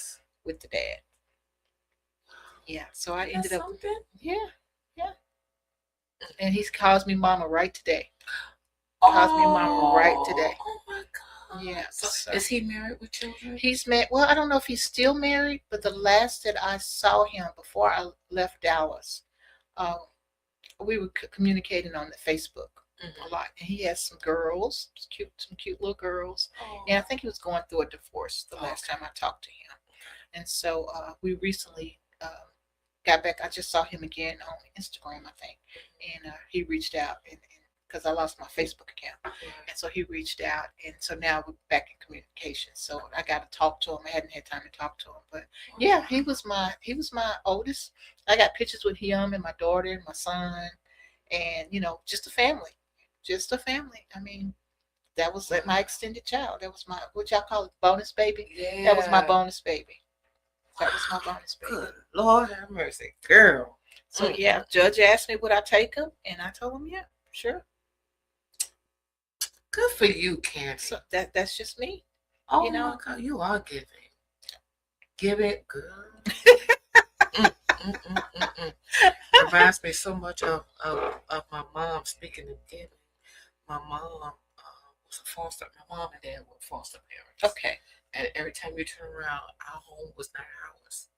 with the dad. Yeah, so I ended up. Yeah. And he calls me mama right today. Calls me mama right today. Oh my God. Yeah. So is he married with children? He's married. Well, I don't know if he's still married, but the last that I saw him before I left Dallas, we were communicating on the Facebook a lot. And he has some girls, some cute little girls. And I think he was going through a divorce the last time I talked to him. And so we recently got back. I just saw him again on Instagram, I think, and he reached out and because I lost my Facebook account, and so he reached out, and so now we're back in communication. So I got to talk to him. I hadn't had time to talk to him, but yeah, he was my oldest. I got pictures with him and my daughter and my son, and just a family, I mean, that was my extended child. That was my, what y'all call it, bonus baby. Yeah. That was my bonus baby. That was my bonus baby. Good Lord have mercy, girl. So yeah, Judge asked me would I take him, and I told him yeah, sure. Good for you, Candy. So that's just me. Oh my God, you are giving. Give it, girl. Reminds me so much of my mom. Speaking of giving, my mom was a foster. My mom and dad were foster parents. Okay. And every time you turn around, our home was not ours.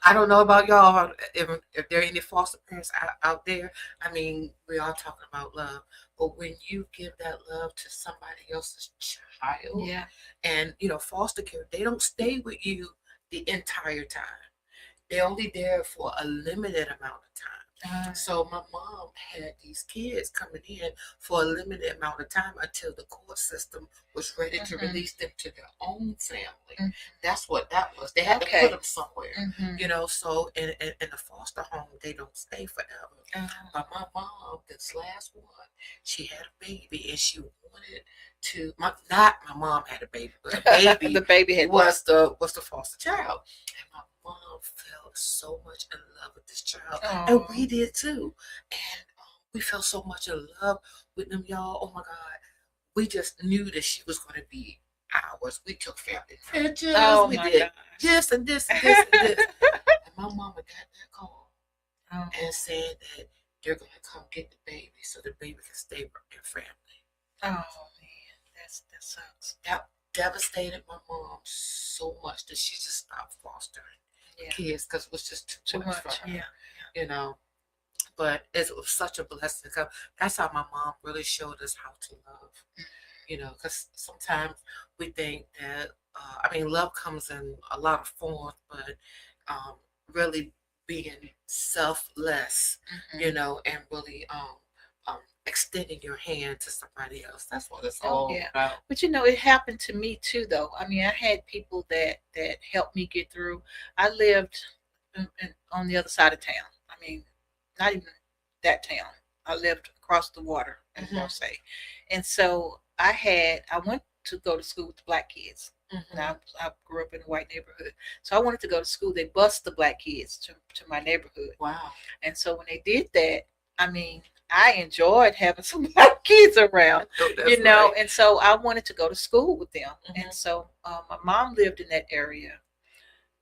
I don't know about y'all, if there are any foster parents out there. I mean, we are talking about love, but when you give that love to somebody else's child, Yeah. and foster care, they don't stay with you the entire time. They're only there for a limited amount of time. So my mom had these kids coming in for a limited amount of time until the court system was ready to release them to their own family. That's what that was. They had to put them somewhere, so in the foster home, they don't stay forever. But my mom, this last one, she had a baby and she wanted to, not my mom had a baby, but a baby, the baby was the foster child. And my mom fell so much in love with this child, and we did too. And we felt so much in love with them, y'all. Oh my God, we just knew that she was going to be ours. We took family pictures. We did this and this and this and this. And my mama got that call and said that they're going to come get the baby so the baby can stay with their family. Oh man, that sucks. That devastated my mom so much that she just stopped fostering kids because it was just too much for her. But it was such a blessing. That's how my mom really showed us how to love. Because sometimes we think that love comes in a lot of forms, but really being selfless, and really extending your hand to somebody else. That's what it's all about. But it happened to me too, though. I mean, I had people that helped me get through. I lived on the other side of town. I mean, not even that town. I lived across the water, as I'll say. And so I went to go to school with the black kids. Now, I grew up in a white neighborhood. So I wanted to go to school. They bused the black kids to my neighborhood. Wow. And so when they did that, I mean, I enjoyed having some black kids around, right. And so I wanted to go to school with them. And so my mom lived in that area,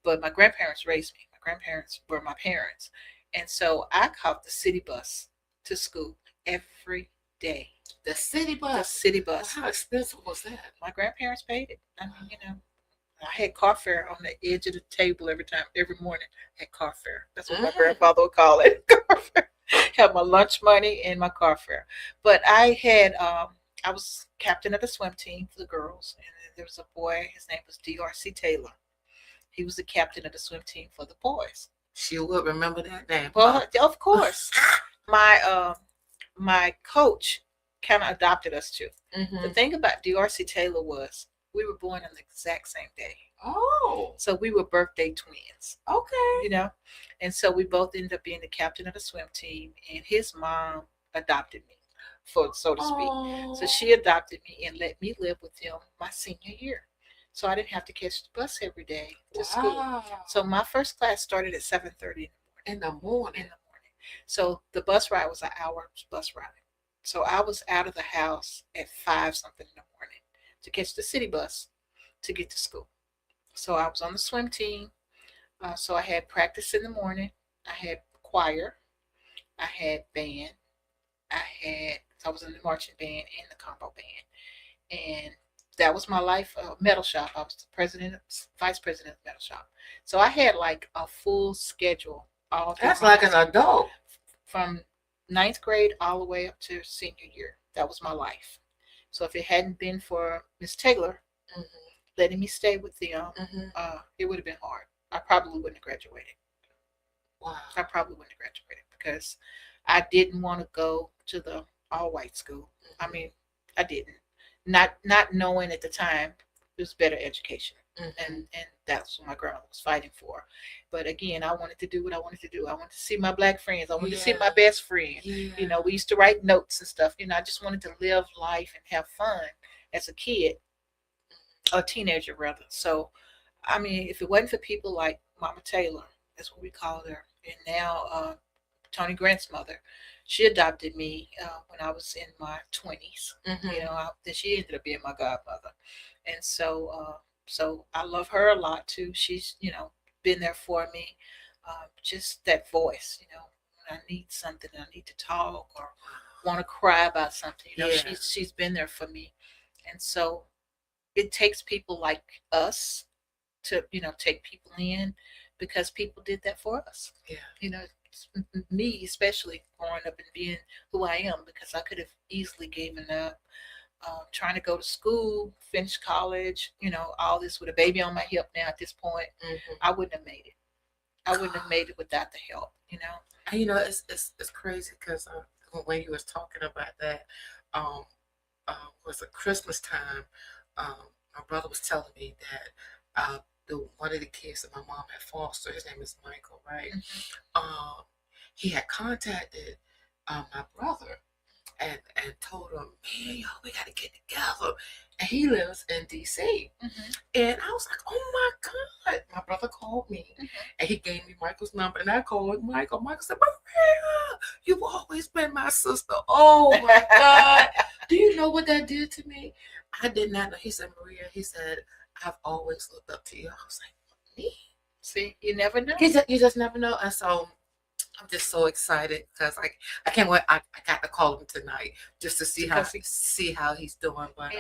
but my grandparents raised me. My grandparents were my parents. And so I caught the city bus to school every day. The city bus? The city bus. Well, how expensive was that? My grandparents paid it. I mean, I had car fare on the edge of the table every morning. I had car fare. That's what my grandfather would call it, car fare. Have my lunch money and my car fare. But I had, I was captain of the swim team for the girls. And there was a boy, his name was D.R.C. Taylor. He was the captain of the swim team for the boys. She would remember that name. Well, of course. My coach kind of adopted us too. The thing about D.R.C. Taylor was we were born on the exact same day. Oh. So we were birthday twins. Okay. And so we both ended up being the captain of the swim team, and his mom adopted me, so to speak. Oh. So she adopted me and let me live with them my senior year. So I didn't have to catch the bus every day to school. So my first class started at 7:30 in the morning. So the bus ride was an hour bus ride. So I was out of the house at 5 something in the morning to catch the city bus to get to school. So I was on the swim team. So I had practice in the morning. I had choir. I had band. I was in the marching band and the combo band. And that was my life. Metal shop. I was the vice president of metal shop. So I had like a full schedule. That's like an adult. From 9th grade all the way up to senior year. That was my life. So if it hadn't been for Miss Taylor, letting me stay with them, it would have been hard. I probably wouldn't have graduated. Wow. I probably wouldn't have graduated because I didn't want to go to the all-white school. I mean, I didn't. Not knowing at the time it was better education. And that's what my grandma was fighting for. But again, I wanted to do what I wanted to do. I wanted to see my black friends. I wanted to see my best friend. You know, we used to write notes and stuff. You know, I just wanted to live life and have fun as a kid, a teenager rather. So, I mean, if it wasn't for people like Mama Taylor, that's what we called her, and now Tony Grant's mother, she adopted me when I was in my 20s. You know, then she ended up being my godmother, and so I love her a lot too. She's, you know, been there for me. Just that voice, you know, when I need something, I need to talk or want to cry about something. You know, she's been there for me, and so it takes people like us to, you know, take people in because people did that for us. Yeah, you know. Me especially growing up and being who I am, because I could have easily given up trying to go to school, finish college, you know, all this with a baby on my hip now at this point. I wouldn't have made it. I wouldn't have made it without the help, you know. And you know, it's crazy because when you was talking about that, was it Christmas time? My brother was telling me that one of the kids that my mom had fostered, his name is Michael, right? He had contacted my brother and told him, man, yo, we got to get together. And he lives in DC. And I was like, oh my God. My brother called me and he gave me Michael's number, and I called Michael. Michael said, Maria, you've always been my sister. Oh my God. Do you know what that did to me? I did not know. He said, Maria, he said, I've always looked up to you. I was like, me? See, you never know. You just never know. And so I'm just so excited because I can't wait. I got to call him tonight just to see how he's doing. But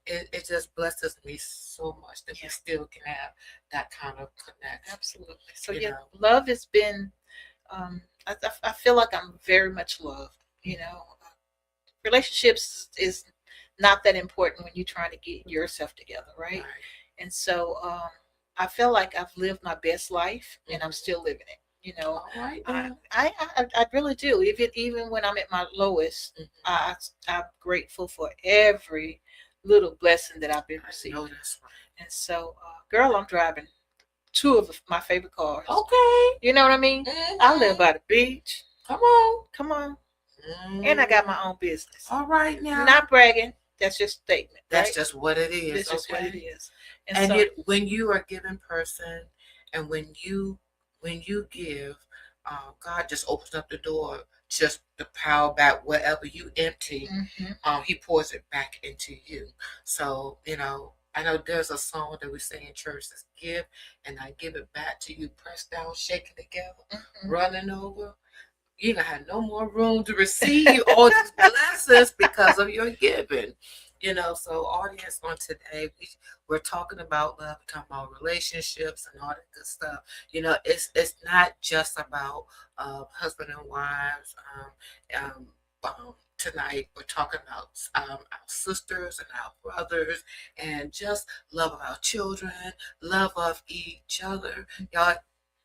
it just blesses me so much that we still can have that kind of connection. Absolutely. So love has been. I feel like I'm very much loved. You know, relationships is not that important when you're trying to get yourself together, right? And so I feel like I've lived my best life, and I'm still living it. You know, I really do. Even when I'm at my lowest, I'm grateful for every little blessing that I've been receiving. And so, girl, I'm driving 2 of my favorite cars. Okay, you know what I mean? I live by the beach. Come on. And I got my own business. All right, now. Not bragging. That's just a statement. That's just what it is. That's just what it is. And so, when you are a giving person, and when you give, God just opens up the door, just the power back whatever you empty. He pours it back into you. So, you know, I know there's a song that we sing in church that's give, and I give it back to you, pressed down, shaken together, running over. You don't have no more room to receive all these blessings because of your giving. You know, so audience, on today, we're talking about love, we're talking about relationships and all that good stuff. You know, it's not just about husband and wives. Tonight we're talking about our sisters and our brothers, and just love of our children, love of each other. Y'all,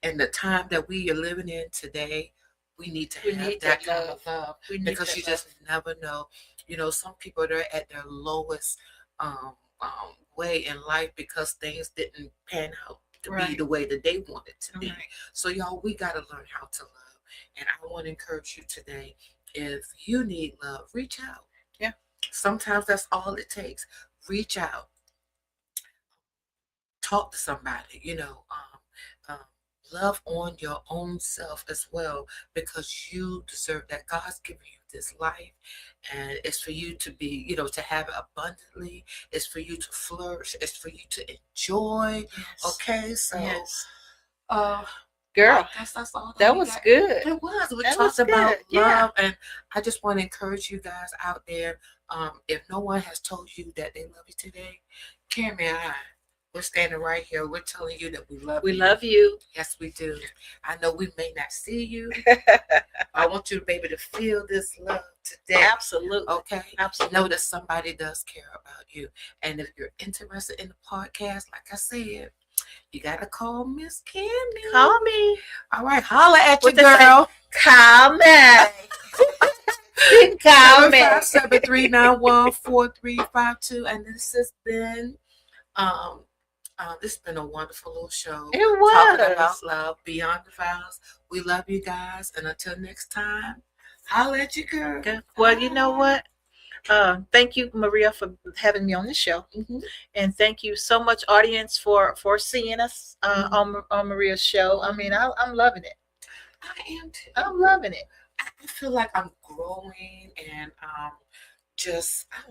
in the time that we are living in today, we need to have that kind of love, because you just never know. You know, some people, they're at their lowest way in life because things didn't pan out to be the way that they wanted to be. So, y'all, we got to learn how to love. And I want to encourage you today, if you need love, reach out. Yeah. Sometimes that's all it takes. Reach out. Talk to somebody, you know. Love on your own self as well, because you deserve that. God's given you this life, and it's for you to be, you know, to have it abundantly. It's for you to flourish. It's for you to enjoy. Okay, so girl, that's all that was good. It was. We talked about love, and I just want to encourage you guys out there. If no one has told you that they love you today, Kami and I, we're standing right here. We're telling you that we love you. We love you. Yes, we do. I know we may not see you. I want you to be able to feel this love. today. Absolutely. Okay. Absolutely. Know that somebody does care about you. And if you're interested in the podcast, like I said, you gotta call Miss Kami. Call me. All right, holla at What your they say? girl. Call me. Call me. 757-391-4352. And this has been this has been a wonderful little show. It was. Talking about love, Beyond the Vows. We love you guys. And until next time, holla at your girl. Good. Well, you know what? Thank you, Maria, for having me on the show. Mm-hmm. And thank you so much, audience, for seeing us on Maria's show. I mean, I'm loving it. I am too. I'm loving it. I feel like I'm growing and just I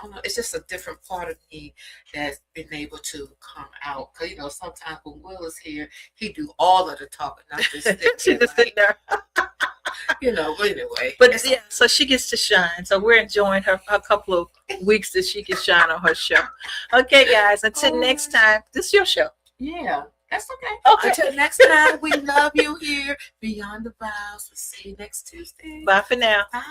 don't know. It's just a different part of me that's been able to come out. Cause sometimes when Will is here, he do all of the talking, not just She's just sitting there. But anyway. But yeah, so she gets to shine. So we're enjoying her couple of weeks that she can shine on her show. Okay, guys. Until next time, this is your show. Yeah. That's okay. Okay. Until next time, we love you here. Beyond the Vows. We'll see you next Tuesday. Bye for now. Bye.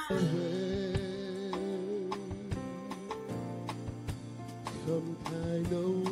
Some kind of